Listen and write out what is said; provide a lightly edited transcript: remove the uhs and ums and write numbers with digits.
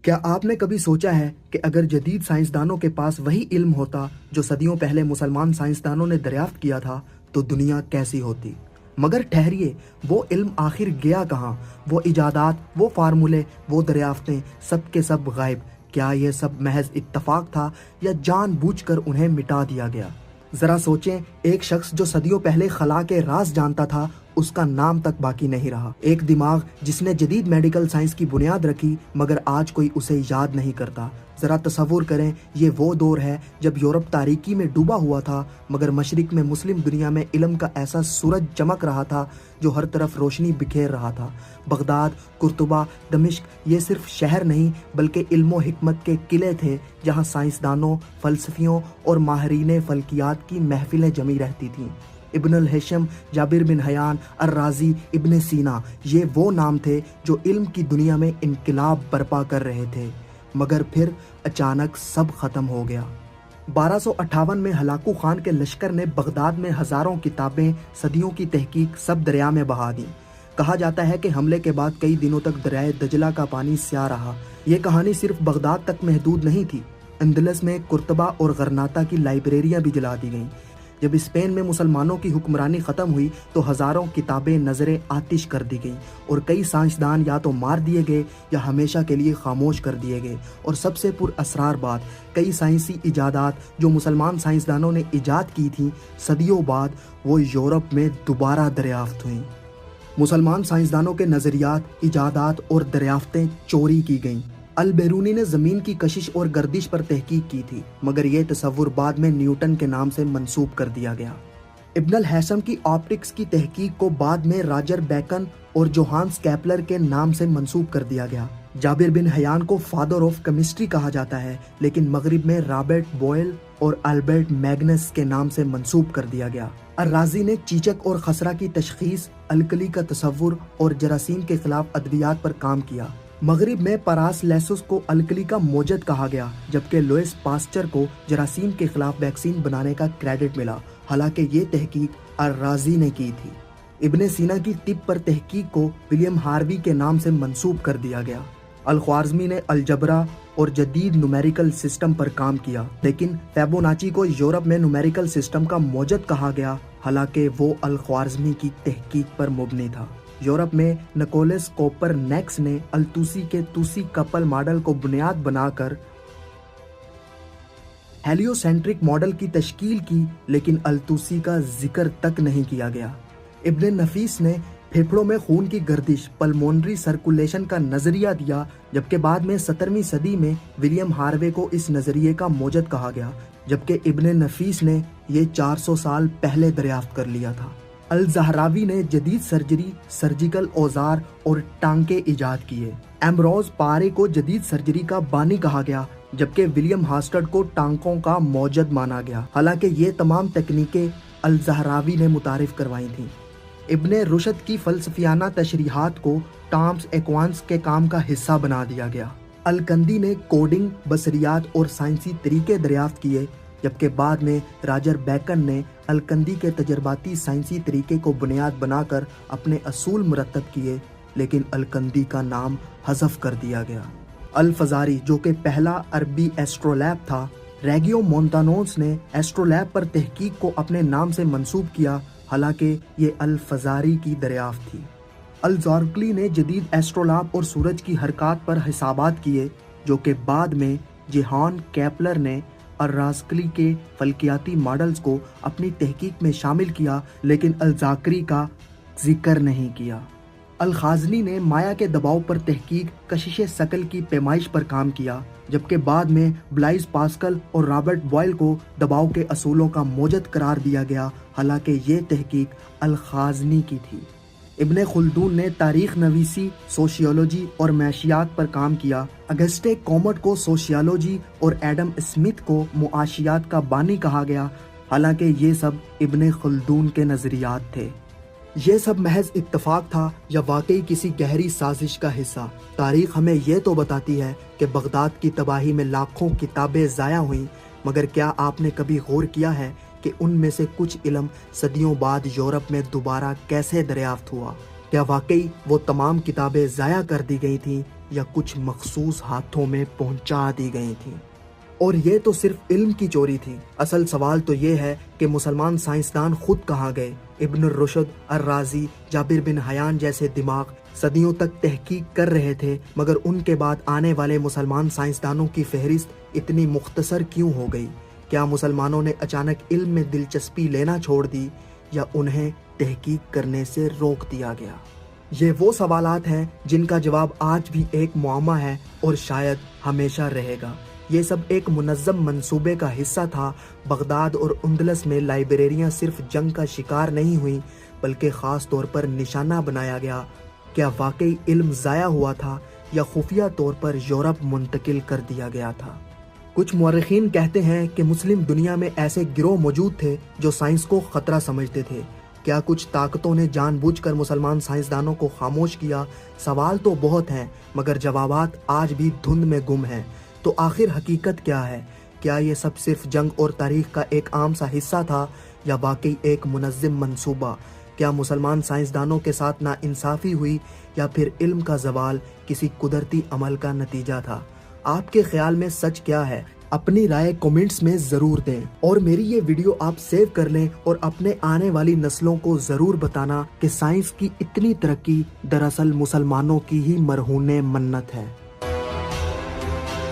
کیا آپ نے کبھی سوچا ہے کہ اگر جدید سائنسدانوں کے پاس وہی علم ہوتا جو صدیوں پہلے مسلمان سائنسدانوں نے دریافت کیا تھا تو دنیا کیسی ہوتی؟ مگر ٹھہریے، وہ علم آخر گیا کہاں؟ وہ ایجادات، وہ فارمولے، وہ دریافتیں، سب کے سب غائب۔ کیا یہ سب محض اتفاق تھا یا جان بوجھ کر انہیں مٹا دیا گیا؟ ذرا سوچیں، ایک شخص جو صدیوں پہلے خلا کے راز جانتا تھا، اس کا نام تک باقی نہیں رہا۔ ایک دماغ جس نے جدید میڈیکل سائنس کی بنیاد رکھی مگر آج کوئی اسے یاد نہیں کرتا۔ ذرا تصور کریں، یہ وہ دور ہے جب یورپ تاریکی میں ڈوبا ہوا تھا مگر مشرق میں مسلم دنیا میں علم کا ایسا سورج چمک رہا تھا جو ہر طرف روشنی بکھیر رہا تھا۔ بغداد، قرطبہ، دمشق یہ صرف شہر نہیں بلکہ علم و حکمت کے قلعے تھے جہاں سائنسدانوں، فلسفیوں اور ماہرین فلکیات کی محفلیں جمی رہتی تھیں۔ ابن الہیثم، جابر بن حیان، الرازی، ابن سینا، یہ وہ نام تھے جو علم کی دنیا میں انقلاب برپا کر رہے تھے، مگر پھر اچانک سب ختم ہو گیا۔ 1258 میں ہلاکو خان کے لشکر نے بغداد میں ہزاروں کتابیں، صدیوں کی تحقیق سب دریا میں بہا دیں۔ کہا جاتا ہے کہ حملے کے بعد کئی دنوں تک دریائے دجلہ کا پانی سیاہ رہا۔ یہ کہانی صرف بغداد تک محدود نہیں تھی، اندلس میں قرطبہ اور غرناطہ کی لائبریریاں بھی جلا دی گئیں۔ جب اسپین میں مسلمانوں کی حکمرانی ختم ہوئی تو ہزاروں کتابیں نظر آتش کر دی گئیں اور کئی سائنسدان یا تو مار دیے گئے یا ہمیشہ کے لیے خاموش کر دیے گئے، اور سب سے پر اسرار بات، کئی سائنسی ایجادات جو مسلمان سائنسدانوں نے ایجاد کی تھیں، صدیوں بعد وہ یورپ میں دوبارہ دریافت ہوئیں۔ مسلمان سائنسدانوں کے نظریات، ایجادات اور دریافتیں چوری کی گئیں۔ البیرونی نے زمین کی کشش اور گردش پر تحقیق کی تھی مگر یہ تصور بعد میں نیوٹن کے نام سے منسوب کر دیا گیا۔ ابن الہیثم کی آپٹکس کی تحقیق کو بعد میں راجر بیکن اور جوہانس کیپلر کے نام سے منسوب کر دیا گیا۔ جابر بن حیان کو فادر آف کیمسٹری کہا جاتا ہے لیکن مغرب میں رابرٹ بوئل اور البرٹ میگنس کے نام سے منسوب کر دیا گیا۔ الرازی نے چیچک اور خسرہ کی تشخیص، الکلی کا تصور اور جراثیم کے خلاف ادویات پر کام کیا۔ مغرب میں پاراسلیسس کو الکلی کا موجد کہا گیا جبکہ لوئس پاسچر کو جراثیم کے خلاف ویکسین بنانے کا کریڈٹ ملا، حالانکہ یہ تحقیق الرازی نے کی تھی۔ ابن سینا کی طب پر تحقیق کو ولیم ہاروی کے نام سے منسوب کر دیا گیا۔ الخوارزمی نے الجبرا اور جدید نومیریکل سسٹم پر کام کیا لیکن فیبوناچی کو یورپ میں نومیریکل سسٹم کا موجد کہا گیا، حالانکہ وہ الخوارزمی کی تحقیق پر مبنی تھا۔ یورپ میں نکولس کوپر نیکس نے التوسی کے توسی کپل ماڈل کو بنیاد بنا کر ہیلیو سینٹرک ماڈل کی تشکیل کی لیکن التوسی کا ذکر تک نہیں کیا گیا۔ ابن نفیس نے پھیپھڑوں میں خون کی گردش، پلمونری سرکولیشن کا نظریہ دیا جبکہ بعد میں 17ویں صدی میں ولیم ہاروے کو اس نظریے کا موجد کہا گیا، جبکہ ابن نفیس نے یہ 400 سال پہلے دریافت کر لیا تھا۔ الزہراوی نے جدید سرجری، سرجیکل اوزار اور ٹانکے ایجاد کیے۔ ایمبروز پارے کو جدید سرجری کا بانی کہا گیا جبکہ ولیم ہاسٹڈ کو ٹانکوں کا موجد مانا گیا، حالانکہ یہ تمام تکنیکیں الزہراوی نے متعارف کروائی تھیں۔ ابن رشد کی فلسفیانہ تشریحات کو ٹامس ایکوانس کے کام کا حصہ بنا دیا گیا۔ الکندی نے کوڈنگ، بصریات اور سائنسی طریقے دریافت کیے جبکہ بعد میں راجر بیکن نے الکندی کے تجرباتی سائنسی طریقے کو بنیاد بنا کر اپنے اصول مرتب کیے لیکن الکندی کا نام حذف کر دیا گیا۔ الفزاری جو کہ پہلا عربی ایسٹرولیب تھا، ریگیو مونتانوس نے ایسٹرولیب پر تحقیق کو اپنے نام سے منسوب کیا، حالانکہ یہ الفزاری کی دریافت تھی۔ الزارکلی نے جدید ایسٹرولیب اور سورج کی حرکات پر حسابات کیے جو کہ بعد میں جوہان کیپلر نے الرازقلی کے فلکیاتی ماڈلز کو اپنی تحقیق میں شامل کیا لیکن الزاکری کا ذکر نہیں کیا۔ الخازنی نے مایا کے دباؤ پر تحقیق، کشش ثقل کی پیمائش پر کام کیا جبکہ بعد میں بلائز پاسکل اور رابرٹ بوائل کو دباؤ کے اصولوں کا موجد قرار دیا گیا، حالانکہ یہ تحقیق الخازنی کی تھی۔ ابن خلدون نے تاریخ نویسی، سوشیولوجی اور معاشیات پر کام کیا۔ اگسٹے کومٹ کو سوشیولوجی اور ایڈم اسمتھ کو معاشیات کا بانی کہا گیا، حالانکہ یہ سب ابن خلدون کے نظریات تھے۔ یہ سب محض اتفاق تھا یا واقعی کسی گہری سازش کا حصہ؟ تاریخ ہمیں یہ تو بتاتی ہے کہ بغداد کی تباہی میں لاکھوں کتابیں ضائع ہوئیں، مگر کیا آپ نے کبھی غور کیا ہے کہ ان میں سے کچھ علم صدیوں بعد یورپ میں دوبارہ کیسے دریافت ہوا؟ کیا واقعی وہ تمام کتابیں ضائع کر دی گئی تھیں یا کچھ مخصوص ہاتھوں میں پہنچا دی گئی تھیں۔ اور یہ تو صرف علم کی چوری تھی، اصل سوال تو یہ ہے کہ مسلمان سائنسدان خود کہاں گئے؟ ابن الرشد، الرازی، جابر بن حیان جیسے دماغ صدیوں تک تحقیق کر رہے تھے، مگر ان کے بعد آنے والے مسلمان سائنسدانوں کی فہرست اتنی مختصر کیوں ہو گئی؟ کیا مسلمانوں نے اچانک علم میں دلچسپی لینا چھوڑ دی یا انہیں تحقیق کرنے سے روک دیا گیا؟ یہ وہ سوالات ہیں جن کا جواب آج بھی ایک معمہ ہے اور شاید ہمیشہ رہے گا۔ یہ سب ایک منظم منصوبے کا حصہ تھا۔ بغداد اور اندلس میں لائبریریاں صرف جنگ کا شکار نہیں ہوئیں بلکہ خاص طور پر نشانہ بنایا گیا۔ کیا واقعی علم ضائع ہوا تھا یا خفیہ طور پر یورپ منتقل کر دیا گیا تھا؟ کچھ مورخین کہتے ہیں کہ مسلم دنیا میں ایسے گروہ موجود تھے جو سائنس کو خطرہ سمجھتے تھے۔ کیا کچھ طاقتوں نے جان بوجھ کر مسلمان سائنسدانوں کو خاموش کیا؟ سوال تو بہت ہیں مگر جوابات آج بھی دھند میں گم ہیں۔ تو آخر حقیقت کیا ہے؟ کیا یہ سب صرف جنگ اور تاریخ کا ایک عام سا حصہ تھا یا واقعی ایک منظم منصوبہ؟ کیا مسلمان سائنسدانوں کے ساتھ ناانصافی ہوئی یا پھر علم کا زوال کسی قدرتی عمل کا نتیجہ تھا؟ آپ کے خیال میں سچ کیا ہے؟ اپنی رائے کومنٹس میں ضرور دیں اور میری یہ ویڈیو آپ سیو کر لیں اور اپنے آنے والی نسلوں کو ضرور بتانا کہ سائنس کی اتنی ترقی دراصل مسلمانوں کی ہی مرہون منت ہے۔